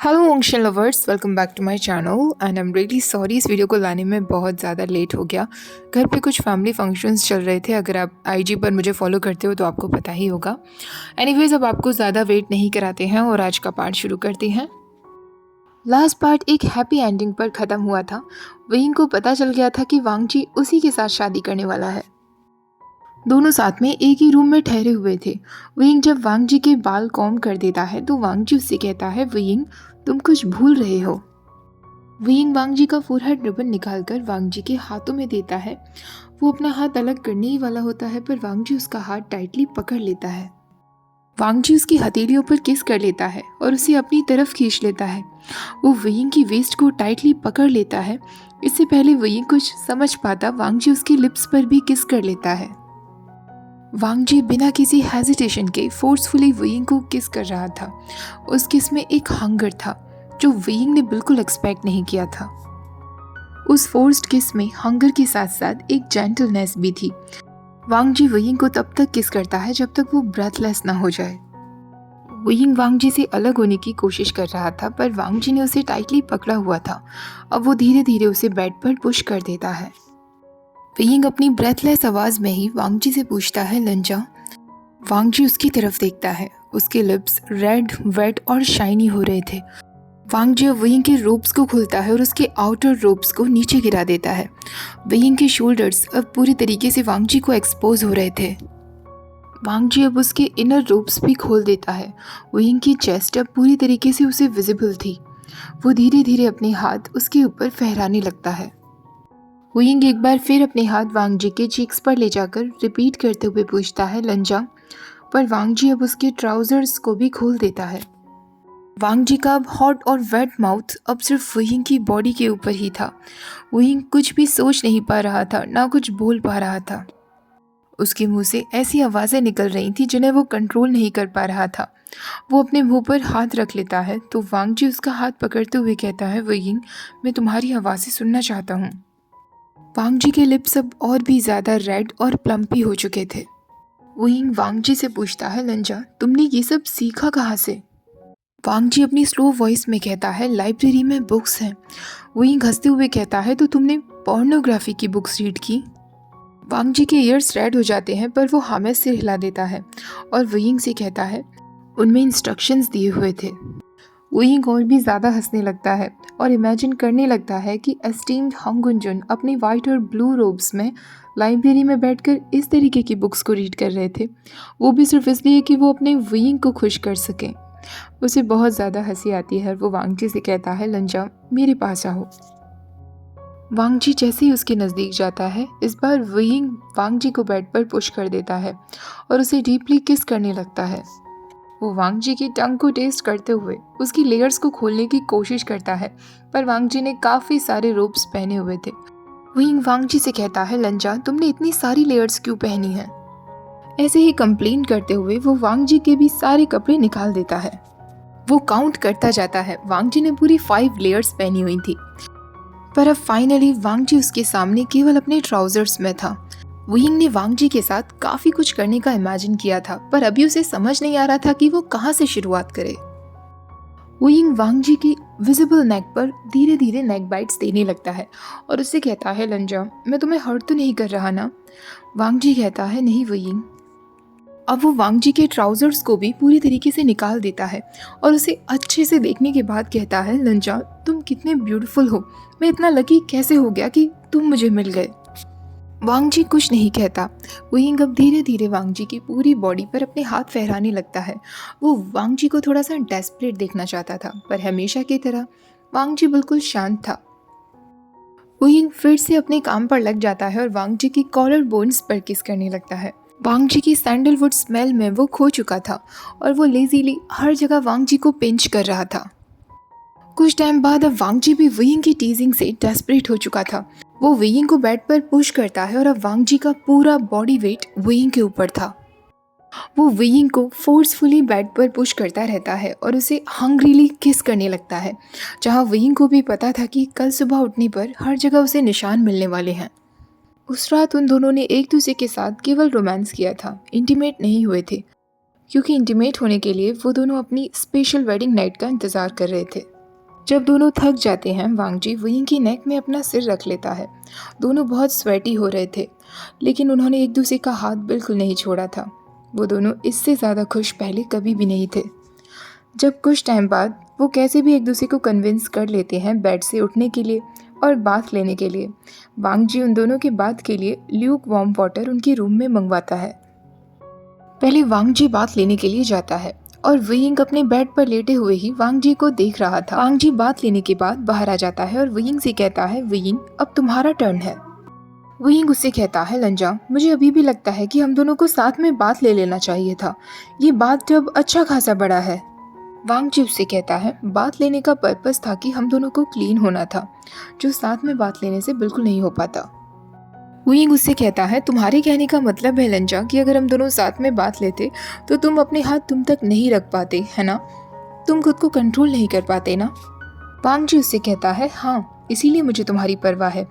Hello ocean lovers, welcome back to my channel and I am really sorry इस video को लाने में बहुत ज़्यादा लेट हो गया। घर पे कुछ फैमिली फंक्शंस चल रहे थे। अगर आप आईजी पर मुझे फॉलो करते हो तो आपको पता ही होगा। एनीवेज, अब आपको ज़्यादा वेट नहीं कराते हैं और आज का पार्ट शुरू करते हैं। लास्ट पार्ट एक हैप्पी एंडिंग पर ख़त्म हुआ था। विंग को पता चल गया था कि वांगजी उसी के साथ शादी करने वाला है। दोनों साथ में एक ही रूम में ठहरे हुए थे। विंग जब वांगजी के बाल कॉम्ब कर देता है तो वांगजी उससे कहता है, विंग तुम कुछ भूल रहे हो। विंग वांगजी का फोरहेड रिबन निकालकर वांगजी के हाथों में देता है। वो अपना हाथ अलग करने ही वाला होता है पर वांगजी उसका हाथ टाइटली पकड़ लेता है। वांगजी उसकी हथेलियों पर किस कर लेता है और उसे अपनी तरफ खींच लेता है। वो विंग की वेस्ट को टाइटली पकड़ लेता है। इससे पहले विंग कुछ समझ पाता, वांगजी उसकी लिप्स पर भी किस कर लेता है। वांगजी बिना किसी हेजिटेशन के फोर्सफुली विंग को किस कर रहा था। उस किस में एक हंगर था जो विंग ने बिल्कुल एक्सपेक्ट नहीं किया था। उस फोर्स्ड किस में हंगर के साथ साथ एक जेंटलनेस भी थी। वांगजी विंग को तब तक किस करता है जब तक वो ब्रेथलेस ना हो जाए। विंग वांगजी से अलग होने की कोशिश कर रहा था पर वांगजी ने उसे टाइटली पकड़ा हुआ था। अब वो धीरे धीरे उसे बेड पर पुश कर देता है। विंग अपनी ब्रेथलेस आवाज में ही वांगजी से पूछता है, लंजा। वांगजी उसकी तरफ देखता है। उसके लिप्स रेड, वेट और शाइनी हो रहे थे। वांगजी अब विंग के रोब्स को खोलता है और उसके आउटर रोब्स को नीचे गिरा देता है। विंग के शोल्डर्स अब पूरी तरीके से वांगजी को एक्सपोज हो रहे थे। वांगजी अब उसके इनर रोब्स भी खोल देता है। विंग की चेस्ट अब पूरी तरीके से उसे विजिबल थी। वो धीरे धीरे अपने हाथ उसके ऊपर फहराने लगता है। विंग एक बार फिर अपने हाथ वांगजी के चीक्स पर ले जाकर रिपीट करते हुए पूछता है, लंजा। पर वांगजी अब उसके ट्राउजर्स को भी खोल देता है। वांगजी का अब हॉट और वेट माउथ अब सिर्फ विंग की बॉडी के ऊपर ही था। विंग कुछ भी सोच नहीं पा रहा था, ना कुछ बोल पा रहा था। उसके मुंह से ऐसी आवाज़ें निकल रही थी जिन्हें वो कंट्रोल नहीं कर पा रहा था। वो अपने मुंह पर हाथ रख लेता है तो वांगजी उसका हाथ पकड़ते हुए कहता है, विंग मैं तुम्हारी आवाज़ें सुनना चाहता हूँ। वांगजी के लिप्स अब और भी ज़्यादा रेड और प्लम्पी हो चुके थे। विंग वांगजी से पूछता है, लंजा तुमने ये सब सीखा कहाँ से? वांगजी अपनी स्लो वॉइस में कहता है, लाइब्रेरी में बुक्स हैं। विंग हंसते हुए कहता है, तो तुमने पोर्नोग्राफी की बुक्स रीड की? वांगजी के ईयर्स रेड हो जाते हैं पर वो हामिद से हिला देता है और विंग से कहता है, उनमें इंस्ट्रक्शंस दिए हुए थे। विंग और भी ज़्यादा हंसने लगता है और इमेजिन करने लगता है कि एस्टीम्ड हंगुंजुन अपनी वाइट और ब्लू रोब्स में लाइब्रेरी में बैठकर इस तरीके की बुक्स को रीड कर रहे थे, वो भी सिर्फ इसलिए कि वो अपने विंग को खुश कर सकें। उसे बहुत ज़्यादा हंसी आती है और वो वांगजी से कहता है, लंजा मेरे पास आओ। वांगजी जैसे ही उसके नज़दीक जाता है, इस बार विंग वांगजी को बेड पर पुश कर देता है और उसे डीपली किस करने लगता है। वो वांगजी की टंग को टेस्ट करते हुए उसकी लेयर्स को खोलने की कोशिश करता है पर वांगजी ने काफ़ी सारे रोब्स पहने हुए थे। विंग वांगजी से कहता है, लंजा तुमने इतनी सारी लेयर्स क्यों पहनी हैं? ऐसे ही कंप्लेन करते हुए वो वांगजी के भी सारे कपड़े निकाल देता है। वो काउंट करता जाता है। वांगजी ने पूरी 5 लेयर्स पहनी हुई थी पर अब फाइनली वांगजी उसके सामने केवल अपने ट्राउजर्स में था। विंग ने वांगजी के साथ काफी कुछ करने का इमेजिन किया था पर अभी उसे समझ नहीं आ रहा था कि वो कहाँ से शुरुआत करे। विंग वांगजी की विजिबल नेक पर धीरे धीरे नेक बाइट्स देने लगता है और उससे कहता है, लंजा मैं तुम्हें हर्ट तो नहीं कर रहा ना? वांगजी कहता है, नहीं विंग। अब वो वांगजी के ट्राउजर्स को भी पूरी तरीके से निकाल देता है और उसे अच्छे से देखने के बाद कहता है, लंजा तुम कितने ब्यूटीफुल हो। मैं इतना लकी कैसे हो गया कि तुम मुझे मिल गए। वांगजी कुछ नहीं कहता। विंग अब धीरे धीरे वांगजी की पूरी बॉडी पर अपने हाथ फहराने लगता है। वो वांगजी को थोड़ा सा डेस्परेट देखना चाहता था पर हमेशा की तरह वांगजी बिल्कुल शांत था। विंग फिर से अपने काम पर लग जाता है और वांगजी की कॉलर बोन्स पर किस करने लगता है। वांगजी की सैंडलवुड स्मेल में वो खो चुका था और वो लेजीली हर जगह वांगजी को पिंच कर रहा था। कुछ टाइम बाद अब वांगजी भी विंग की टीजिंग से डेस्परेट हो चुका था। वो विंग को बेड पर पुश करता है और अब वांगजी का पूरा बॉडी वेट विंग के ऊपर था। वो विंग को फोर्सफुली बेड पर पुश करता रहता है और उसे हंग्रीली किस करने लगता है, जहां विंग को भी पता था कि कल सुबह उठने पर हर जगह उसे निशान मिलने वाले हैं। उस रात उन दोनों ने एक दूसरे के साथ केवल रोमांस किया था, इंटीमेट नहीं हुए थे। क्योंकि इंटीमेट होने के लिए वो दोनों अपनी स्पेशल वेडिंग नाइट का इंतज़ार कर रहे थे। जब दोनों थक जाते हैं, वांग जी वुयिंग की नेक में अपना सिर रख लेता है। दोनों बहुत स्वेटी हो रहे थे, लेकिन उन्होंने एक दूसरे का हाथ बिल्कुल नहीं छोड़ा था। वो दोनों इससे ज़्यादा खुश पहले कभी भी नहीं थे। जब कुछ टाइम बाद वो कैसे भी एक दूसरे को कन्विंस कर लेते हैं बेड से उठने के लिए और बाथ लेने के लिए, वांग जी उन दोनों के बाथ के लिए ल्यूक वार्म वाटर उनके रूम में मंगवाता है। पहले वांग जी बाथ लेने के लिए जाता है और वुयिंग अपने बेड पर लेटे हुए ही वांग जी को देख रहा था। वांग जी बाथ लेने के बाद बाहर आ जाता है और वुयिंग से कहता है, वुयिंग अब तुम्हारा टर्न है। वुयिंग उससे कहता है, लंजा मुझे अभी भी लगता है कि हम दोनों को साथ में बाथ ले लेना चाहिए था। ये बाथ टब अच्छा खासा बड़ा है। वांग जी उससे कहता है, बाथ लेने का पर्पस था कि हम दोनों को क्लीन होना था, जो साथ में बाथ लेने से बिल्कुल नहीं हो पाता। वुयिंग उससे कहता है, तुम्हारे कहने का मतलब है लंजा कि अगर हम दोनों साथ में बात लेते तो तुम अपने हाथ तुम तक नहीं रख पाते, है ना? तुम खुद को कंट्रोल नहीं कर पाते ना? वांग जी उससे कहता है, हाँ, इसीलिए मुझे तुम्हारी परवाह है।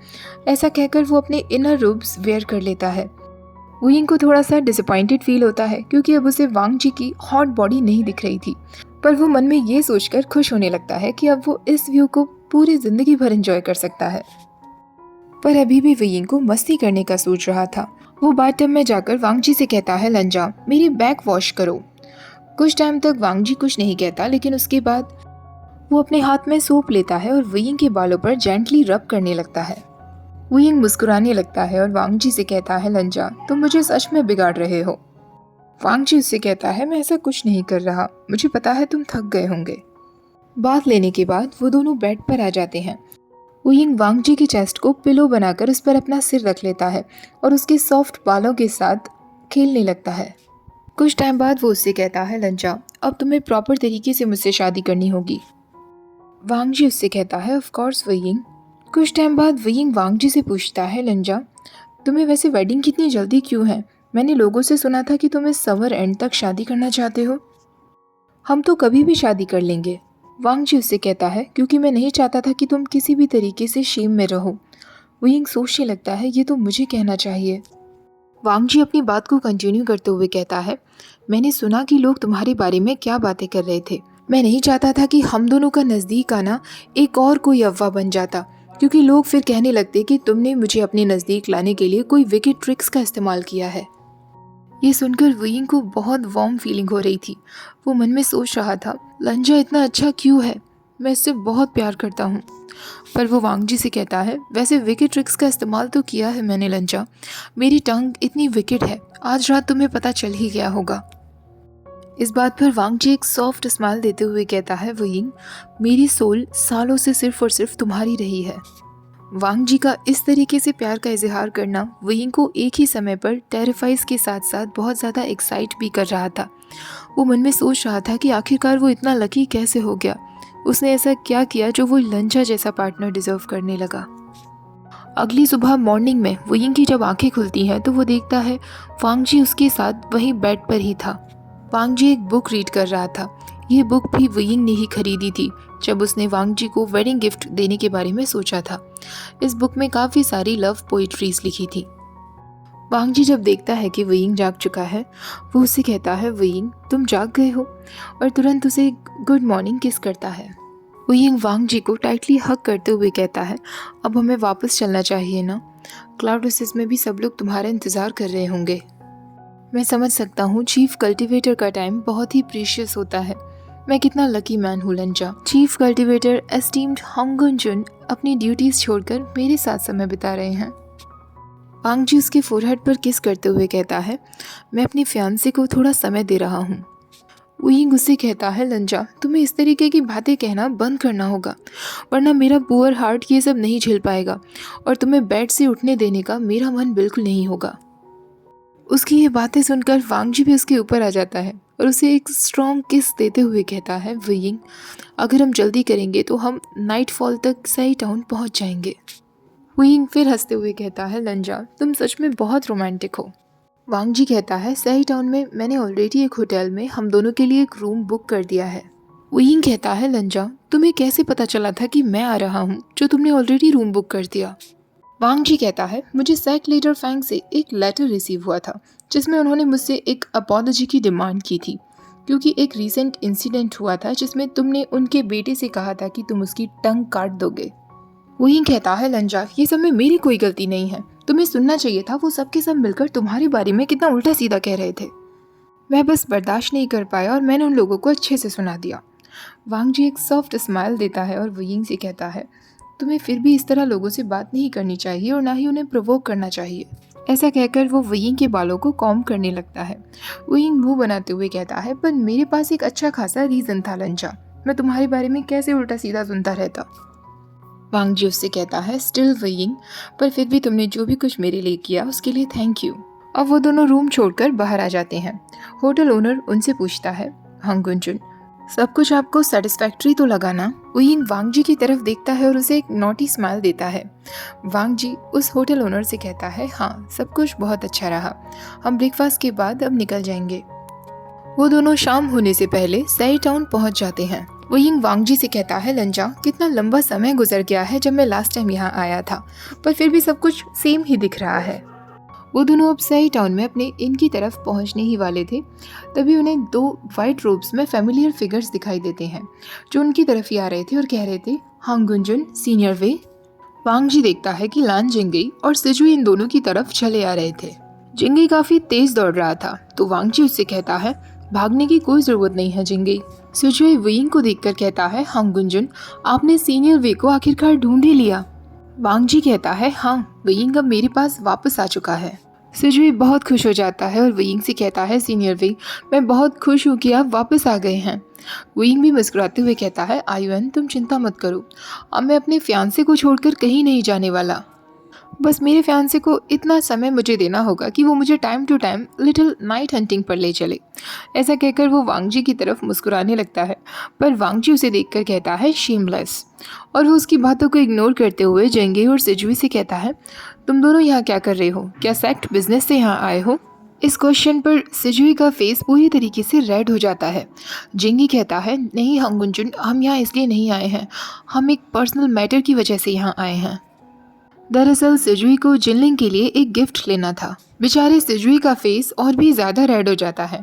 ऐसा कहकर वो अपने इनर रोब्स वेयर कर लेता है। वुयिंग को थोड़ा सा डिसअपॉइंटेड फील होता है क्योंकि अब उसे वांग जी की हॉट बॉडी नहीं दिख रही थी, पर वो मन में ये सोचकर खुश होने लगता है कि अब वो इस व्यू को पूरी जिंदगी भर एंजॉय कर सकता है। पर अभी भी वुयिंग को मस्ती करने का सोच रहा था। वो बाथटब में जाकर वांग जी से कहता है, लंजा मेरी बैक वॉश करो। कुछ टाइम तक वांग जी कुछ नहीं कहता, लेकिन उसके बाद वो अपने हाथ में सोप लेता है और वुयिंग के बालों पर जेंटली रब करने लगता है। वुयिंग मुस्कुराने लगता है और वांग जी से कहता है, लंजा तुम मुझे सच में बिगाड़ रहे हो। वांग जी उससे कहता है, मैं ऐसा कुछ नहीं कर रहा, मुझे पता है तुम थक गए होंगे। बाथ लेने के बाद वो दोनों बेड पर आ जाते हैं। वुयिंग वांग जी की चेस्ट को पिलो बनाकर उस पर अपना सिर रख लेता है और उसके सॉफ्ट बालों के साथ खेलने लगता है। कुछ टाइम बाद वो उससे कहता है, लंजा अब तुम्हें प्रॉपर तरीके से मुझसे शादी करनी होगी। वांग जी उससे कहता है, ऑफ कोर्स वुयिंग। कुछ टाइम बाद वुयिंग वांग जी से पूछता है, लंजा तुम्हें वैसे वेडिंग कितनी जल्दी क्यों है? मैंने लोगों से सुना था कि तुम इस समर एंड तक शादी करना चाहते हो। हम तो कभी भी शादी कर लेंगे। वांग जी उससे कहता है, क्योंकि मैं नहीं चाहता था कि तुम किसी भी तरीके से शेम में रहो। वुयिंग सोचने लगता है, ये तो मुझे कहना चाहिए। वांग जी अपनी बात को कंटिन्यू करते हुए कहता है, मैंने सुना कि लोग तुम्हारे बारे में क्या बातें कर रहे थे। मैं नहीं चाहता था कि हम दोनों का नज़दीक आना एक और कोई अफवाह बन जाता, क्योंकि लोग फिर कहने लगते कि तुमने मुझे अपने नज़दीक लाने के लिए कोई विकेड ट्रिक्स का इस्तेमाल किया है। ये सुनकर वुयिंग को बहुत वार्म फीलिंग हो रही थी। वो मन में सोच रहा था, लंजा इतना अच्छा क्यों है, मैं इससे बहुत प्यार करता हूँ। पर वो वांग जी से कहता है, वैसे विकेड ट्रिक्स का इस्तेमाल तो किया है मैंने लंजा, मेरी टंग इतनी विकेड है, आज रात तुम्हें पता चल ही गया होगा। इस बात पर वांग जी एक सॉफ्ट स्माइल देते हुए कहता है, वुयिंग मेरी सोल सालों से सिर्फ और सिर्फ तुम्हारी रही है। वांग जी का इस तरीके से प्यार का इजहार करना वुयिंग को एक ही समय पर टेरिफाइज के साथ साथ बहुत ज़्यादा एक्साइट भी कर रहा था। वो मन में सोच रहा था कि आखिरकार वो इतना लकी कैसे हो गया, उसने ऐसा क्या किया जो वो लंजा जैसा पार्टनर डिजर्व करने लगा। अगली सुबह मॉर्निंग में वुयिंग की जब आंखें खुलती हैं तो वो देखता है वांग जी उसके साथ वहीं बेड पर ही था। वांग जी एक बुक रीड कर रहा था। ये बुक भी वुयिंग ने ही खरीदी थी जब उसने वांग जी को वेडिंग गिफ्ट देने के बारे में सोचा था। इस बुक में काफ़ी सारी लव पोइट्रीज लिखी थी। वांग जी जब देखता है कि वुयिंग जाग चुका है, वो उससे कहता है, वुयिंग तुम जाग गए हो, और तुरंत उसे गुड मॉर्निंग किस करता है। वुयिंग वांग जी को टाइटली हग करते हुए कहता है, अब हमें वापस चलना चाहिए ना, क्लाउड ओसिस में भी सब लोग तुम्हारा इंतज़ार कर रहे होंगे। मैं समझ सकता हूँ चीफ कल्टीवेटर का टाइम बहुत ही प्रीशियस होता है। मैं कितना लकी मैन हूँ लंजा। चीफ कल्टीवेटर एस्टीम्ड होंगन जुन अपनी ड्यूटीज छोड़कर मेरे साथ समय बिता रहे हैं। वांग जी उसके फोरहेड पर किस करते हुए कहता है, मैं अपनी फियांसे को थोड़ा समय दे रहा हूँ। वुयिंग उससे कहता है, लंजा तुम्हें इस तरीके की बातें कहना बंद करना होगा, वरना मेरा पुअर हार्ट ये सब नहीं झेल पाएगा और तुम्हें बेड से उठने देने का मेरा मन बिल्कुल नहीं होगा। उसकी ये बातें सुनकर वांग जी भी उसके ऊपर आ जाता है और उसे एक स्ट्रॉन्ग किस देते हुए कहता है, वुयिंग अगर हम जल्दी करेंगे तो हम नाइट फॉल तक सही टाउन पहुंच जाएंगे। वुयिंग फिर हंसते हुए कहता है, लंजा तुम सच में बहुत रोमांटिक हो। वांग जी कहता है, सही टाउन में मैंने ऑलरेडी एक होटल में हम दोनों के लिए एक रूम बुक कर दिया है। वुयिंग कहता है, लंजा तुम्हें कैसे पता चला था कि मैं आ रहा हूँ जो तुमने ऑलरेडी रूम बुक कर दिया। वांग जी कहता है, मुझे सेक लीडर फैंग से एक लेटर रिसीव हुआ था जिसमें उन्होंने मुझसे एक अपॉलॉजी की डिमांड की थी। क्योंकि एक रीसेंट इंसिडेंट हुआ था जिसमें तुमने उनके बेटे से कहा था कि तुम उसकी टंग काट दोगे। वही कहता है, लंजा, ये सब में मेरी कोई गलती नहीं है, तुम्हें सुनना चाहिए था, वो सब के सब मिलकर तुम्हारे बारे में कितना उल्टा सीधा कह रहे थे। मैं बस बर्दाश्त नहीं कर पाया और मैंने उन लोगों को अच्छे से सुना दिया। वांग जी एक सॉफ्ट स्माइल देता है और वयिंग से कहता है, तुम्हें फिर भी इस तरह लोगों से बात नहीं करनी चाहिए और ना ही उन्हें प्रोवोक करना चाहिए। ऐसा कहकर वो वयिंग के बालों को कॉम्ब करने लगता है। वयिंग मुंह बनाते हुए कहता है, पर मेरे पास एक अच्छा खासा रीज़न था लंजा, मैं तुम्हारे बारे में कैसे उल्टा सीधा सुनता रहता। वांग जी उससे कहता है, स्टिल वयिंग, पर फिर भी तुमने जो भी कुछ मेरे लिए किया उसके लिए थैंक यू। अब वो दोनों रूम छोड़कर बाहर आ जाते हैं। होटल ओनर उनसे पूछता है, हांग गुनजुन, सब कुछ आपको सेटिस्फैक्ट्री तो लगा ना? वयिंग वांग जी की तरफ देखता है और उसे एक नॉटी स्माइल देता है। वांग जी उस होटल ओनर से कहता है, हाँ, सब कुछ बहुत अच्छा रहा, हम ब्रेकफास्ट के बाद अब निकल जाएंगे। वो दोनों शाम होने से पहले सैरी टाउन पहुंच जाते हैं। वयिंग वांग जी से कहता है, लंजा, कितना लंबा समय गुजर गया है जब मैं लास्ट टाइम यहाँ आया था, पर फिर भी सब कुछ सेम ही दिख रहा है। वो दोनों अब सैरी टाउन में अपने इन की तरफ पहुंचने ही वाले थे, तभी उन्हें 2 वाइट रोब्स में फैमिलियर फिगर्स दिखाई देते हैं जो उनकी तरफ ही आ रहे थे और कह रहे थे, हांग गुनजुन, सीनियर वे। वांग जी देखता है कि लान जिंगई और सिजुई इन दोनों की तरफ चले आ रहे थे। जिंगई काफी तेज दौड़ रहा था, तो वांग जी उससे कहता है, भागने की कोई जरूरत नहीं है जिंगई। सिजुई वयिंग को देखकर कहता है, हांग गुनजुन, आपने सीनियर वे को आखिरकार ढूंढ ही लिया। वांग जी कहता है, हाँ, वयिंग अब मेरे पास वापस आ चुका है। सिजुई बहुत खुश हो जाता है और वयिंग से कहता है, सीनियर वे, मैं बहुत खुश हूँ कि आप वापस आ गए हैं। वयिंग भी मुस्कुराते हुए कहता है, आयुन, तुम चिंता मत करो, अब मैं अपने फियांसे को छोड़कर कहीं नहीं जाने वाला। बस मेरे फियांसे को इतना समय मुझे देना होगा कि वो मुझे time to time little night hunting पर ले चले। ऐसा कहकर वो वांग जी की तरफ मुस्कुराने लगता है, पर वांग जी उसे देखकर कहता है, शेमलेस। और वो उसकी बातों को इग्नोर करते हुए जेंगे और सिजुई से कहता है, तुम दोनों यहाँ क्या कर रहे हो? क्या सेक्ट बिजनेस से यहाँ आए हो? इस क्वेश्चन पर सिजुई का फेस पूरी तरीके से रेड हो जाता है। जिंगी कहता है, नहीं हांग गुनजुन, हम यहाँ इसलिए नहीं आए हैं, हम एक पर्सनल मैटर की वजह से यहाँ आए हैं। दरअसल सिजुई को जिनलिंग के लिए एक गिफ्ट लेना था। बेचारे सिजुई का फेस और भी ज़्यादा रेड हो जाता है।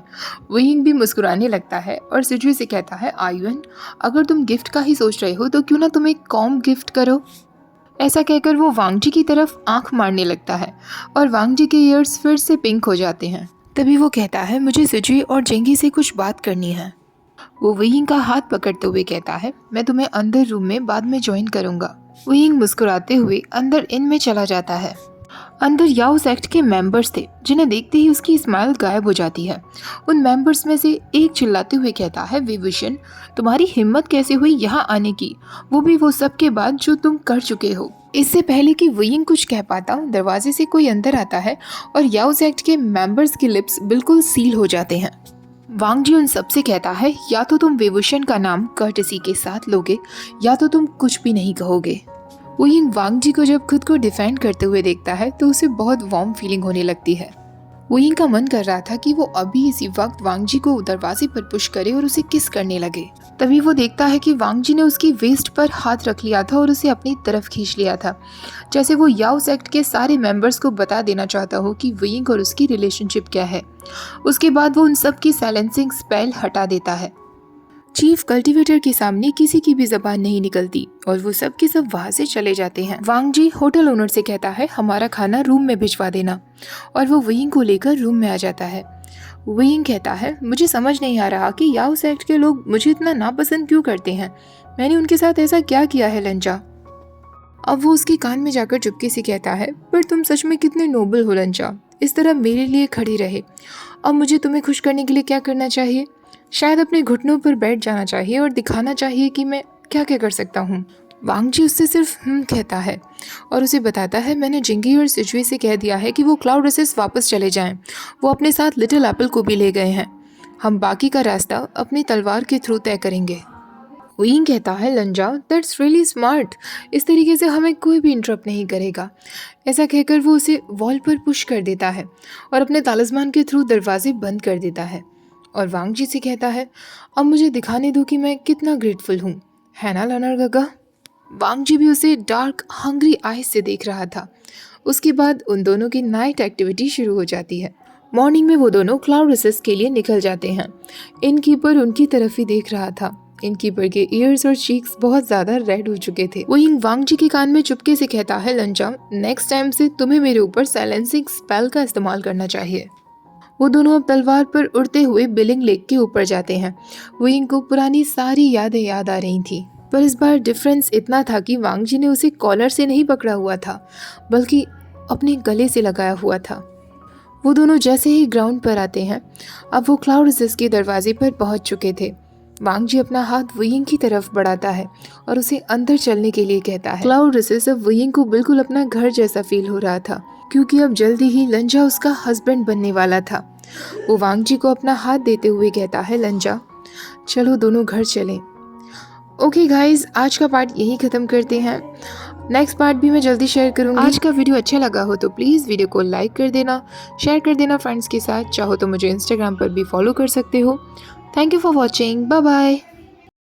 वयिंग भी मुस्कुराने लगता है और सिजुई से कहता है, आयुन, अगर तुम गिफ्ट का ही सोच रहे हो तो क्यों ना तुम एक कॉम्ब गिफ्ट करो। ऐसा कहकर वो वांग जी की तरफ आंख मारने लगता है और वांग जी के ईयर्स फिर से पिंक हो जाते हैं। तभी वो कहता है, मुझे सिजुई और जेंगी से कुछ बात करनी है। वो वयिंग का हाथ पकड़ते हुए कहता है, मैं तुम्हें अंदर रूम में बाद में ज्वाइन करूंगा। वयिंग मुस्कुराते हुए अंदर इन में चला जाता है। अंदर याओ सेक्ट के मेंबर्स थे, जिन्हें देखते ही उसकी स्माइल गायब हो जाती है। उन मेंबर्स में से एक चिल्लाते हुए कहता है, विभूषण, तुम्हारी हिम्मत कैसे हुई यहाँ आने की, वो भी वो सब के बाद जो तुम कर चुके हो। इससे पहले कि वयिंग कुछ कह पाता, दरवाजे से कोई अंदर आता है और याओ सेक्ट के मेंबर्स के लिप्स बिल्कुल सील हो जाते हैं। वांग जी उन सबसे कहता है, या तो तुम विभूषण का नाम कर्टेसी के साथ लोगे या तो तुम कुछ भी नहीं कहोगे। वयिंग वांग जी को जब खुद को डिफेंड करते हुए देखता है तो उसे बहुत वार्म फीलिंग होने लगती है। वयिंग का मन कर रहा था कि वो अभी इसी वक्त वांग जी को दरवाजे पर पुश करे और उसे किस करने लगे। तभी वो देखता है कि वांग जी ने उसकी वेस्ट पर हाथ रख लिया था और उसे अपनी तरफ खींच लिया था, जैसे वो याओ सेक्ट के सारे मेंबर्स को बता देना चाहता हो कि वयिंग और उसकी रिलेशनशिप क्या है। उसके बाद वो उन सब की साइलेंसिंग स्पेल हटा देता है। चीफ कल्टीवेटर के सामने किसी की भी जबान नहीं निकलती और वो सब के सब वहाँ से चले जाते हैं। वांग जी होटल ओनर से कहता है, हमारा खाना रूम में भिजवा देना, और वो वयिंग को लेकर रूम में आ जाता है। वयिंग कहता है, मुझे समझ नहीं आ रहा कि याओ सेक्ट के लोग मुझे इतना नापसंद क्यों करते हैं, मैंने उनके साथ ऐसा क्या किया है लंजा। अब वो उसके कान में जाकर चुपके से कहता है, पर तुम सच में कितने नोबल हो लंजा, इस तरह मेरे लिए खड़े रहे। अब मुझे तुम्हें खुश करने के लिए क्या करना चाहिए? शायद अपने घुटनों पर बैठ जाना चाहिए और दिखाना चाहिए कि मैं क्या क्या कर सकता हूँ। वांग जी उससे सिर्फ कहता है और उसे बताता है, मैंने जिंगी और सिजुई से कह दिया है कि वो क्लाउड रेसेस वापस चले जाएं। वो अपने साथ लिटिल एप्पल को भी ले गए हैं। हम बाकी का रास्ता अपनी तलवार के थ्रू तय करेंगे। वयिंग कहता है, लंजा, दैट्स रियली स्मार्ट, इस तरीके से हमें कोई भी इंटरप्ट नहीं करेगा। ऐसा कहकर वो उसे वॉल पर पुश कर देता है और अपने तालिस्मान के थ्रू दरवाजे बंद कर देता है और वांग जी से कहता है, अब मुझे दिखाने दो कि मैं कितना ग्रेटफुल हूँ, है ना लनर गगा। वांग जी भी उसे डार्क हंग्री आइज से देख रहा था। उसके बाद उन दोनों की नाइट एक्टिविटी शुरू हो जाती है। मॉर्निंग में वो दोनों क्लाउड रिसेस के लिए निकल जाते हैं। इनकीपर उनकी तरफ ही देख रहा था। इनकीपर के ईयर्स और चीक्स बहुत ज्यादा रेड हो चुके थे। वो यिंग वांग जी के कान में चुपके से कहता है, लंजा, नेक्स्ट टाइम से तुम्हें मेरे ऊपर साइलेंसिंग स्पेल का इस्तेमाल करना चाहिए। वो दोनों अब तलवार पर उड़ते हुए बिलिंग लेक के ऊपर जाते हैं। वो यिंग को पुरानी सारी यादें याद आ रही थी, पर इस बार डिफरेंस इतना था कि वांग जी ने उसे कॉलर से नहीं पकड़ा हुआ था, बल्कि अपने गले से लगाया हुआ था। वो दोनों जैसे ही ग्राउंड पर आते हैं, अब वो क्लाउड रिसेस के दरवाजे पर पहुंच चुके थे। वांग जी अपना हाथ वुयिंग की तरफ बढ़ाता है और उसे अंदर चलने के लिए कहता है। क्लाउड रिसेस अब वुयिंग को बिल्कुल अपना घर जैसा फील हो रहा था, क्योंकि अब जल्दी ही लंजा उसका हस्बैंड बनने वाला था। वो वांग जी को अपना हाथ देते हुए कहता है, लंजा, चलो दोनों घर चलें। ओके गाइज, आज का पार्ट यही ख़त्म करते हैं। नेक्स्ट पार्ट भी मैं जल्दी शेयर करूंगी। आज का वीडियो अच्छा लगा हो तो प्लीज़ वीडियो को लाइक कर देना, शेयर कर देना फ्रेंड्स के साथ। चाहो तो मुझे इंस्टाग्राम पर भी फॉलो कर सकते हो। Thank you for watching. Bye bye.